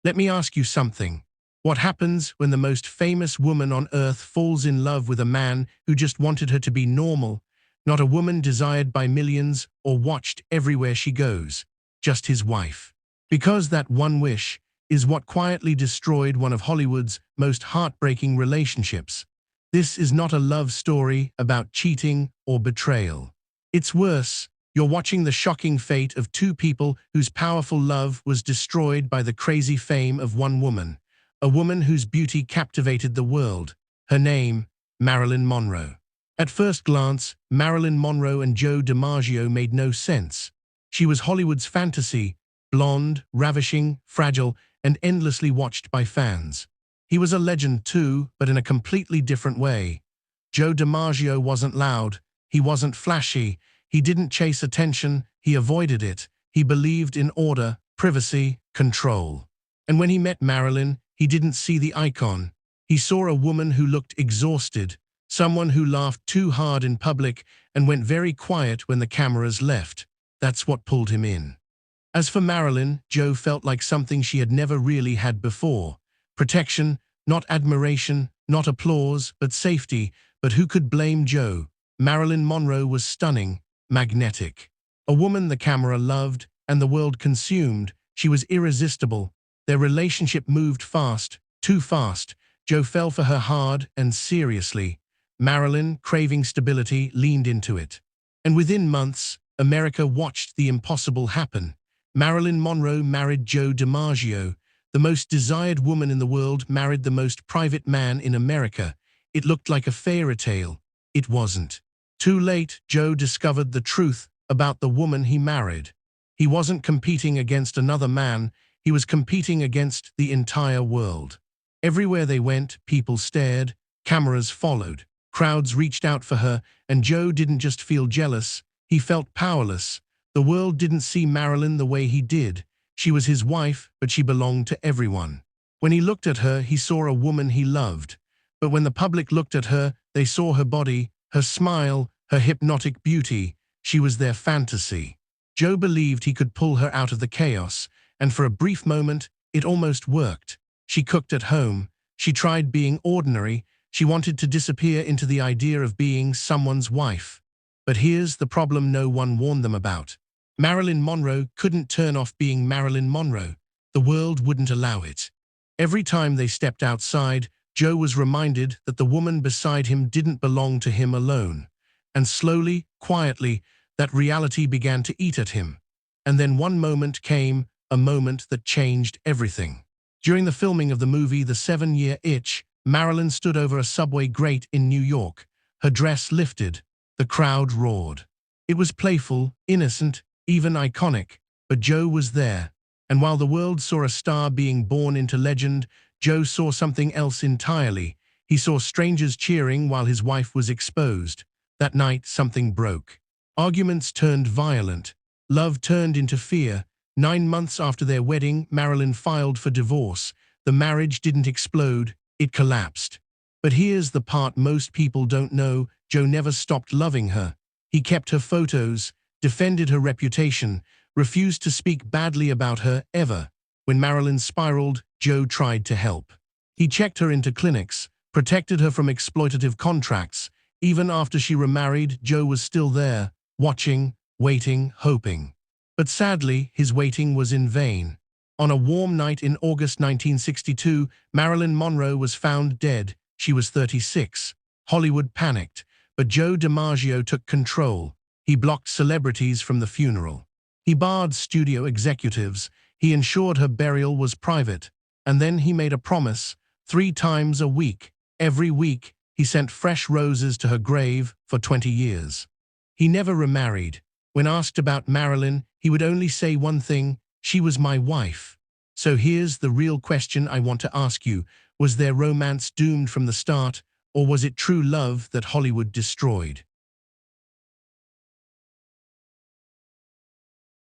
Let me ask you something. What happens when the most famous woman on earth falls in love with a man who just wanted her to be normal, not a woman desired by millions or watched everywhere she goes, just his wife? Because that one wish is what quietly destroyed one of Hollywood's most heartbreaking relationships. This is not a love story about cheating or betrayal. It's worse. You're watching the shocking fate of two people whose powerful love was destroyed by the crazy fame of one woman, a woman whose beauty captivated the world. Her name, Marilyn Monroe. At first glance, Marilyn Monroe and Joe DiMaggio made no sense. She was Hollywood's fantasy, blonde, ravishing, fragile, and endlessly watched by fans. He was a legend too, but in a completely different way. Joe DiMaggio wasn't loud, he wasn't flashy, he didn't chase attention, he avoided it. He believed in order, privacy, control. And when he met Marilyn, he didn't see the icon. He saw a woman who looked exhausted, someone who laughed too hard in public and went very quiet when the cameras left. That's what pulled him in. As for Marilyn, Joe felt like something she had never really had before. Protection, not admiration, not applause, but safety. But who could blame Joe? Marilyn Monroe was stunning, magnetic. A woman the camera loved and the world consumed. She was irresistible. Their relationship moved fast, too fast. Joe fell for her hard and seriously. Marilyn, craving stability, leaned into it. And within months, America watched the impossible happen. Marilyn Monroe married Joe DiMaggio. The most desired woman in the world married the most private man in America. It looked like a fairy tale. It wasn't. Too late, Joe discovered the truth about the woman he married. He wasn't competing against another man, he was competing against the entire world. Everywhere they went, people stared, cameras followed, crowds reached out for her, and Joe didn't just feel jealous, he felt powerless. The world didn't see Marilyn the way he did. She was his wife, but she belonged to everyone. When he looked at her, he saw a woman he loved. But when the public looked at her, they saw her body, her smile, her hypnotic beauty. She was their fantasy. Joe believed he could pull her out of the chaos, and for a brief moment, it almost worked. She cooked at home. She tried being ordinary. She wanted to disappear into the idea of being someone's wife. But here's the problem no one warned them about. Marilyn Monroe couldn't turn off being Marilyn Monroe. The world wouldn't allow it. Every time they stepped outside, Joe was reminded that the woman beside him didn't belong to him alone. And slowly, quietly, that reality began to eat at him. And then one moment came, a moment that changed everything. During the filming of the movie The 7-Year Itch, Marilyn stood over a subway grate in New York. Her dress lifted. The crowd roared. It was playful, innocent, even iconic, but Joe was there. And while the world saw a star being born into legend, Joe saw something else entirely. He saw strangers cheering while his wife was exposed. That night, something broke. Arguments turned violent. Love turned into fear. 9 months after their wedding, Marilyn filed for divorce. The marriage didn't explode, it collapsed. But here's the part most people don't know. Joe never stopped loving her. He kept her photos, defended her reputation, refused to speak badly about her ever. When Marilyn spiraled, Joe tried to help. He checked her into clinics, protected her from exploitative contracts. Even after she remarried, Joe was still there, watching, waiting, hoping. But sadly, his waiting was in vain. On a warm night in August 1962, Marilyn Monroe was found dead. She was 36. Hollywood panicked, but Joe DiMaggio took control. He blocked celebrities from the funeral. He barred studio executives. He ensured her burial was private. And then he made a promise, 3 times a week. Every week, he sent fresh roses to her grave for 20 years. He never remarried. When asked about Marilyn, he would only say one thing: she was my wife. So here's the real question I want to ask you. Was their romance doomed from the start, or was it true love that Hollywood destroyed?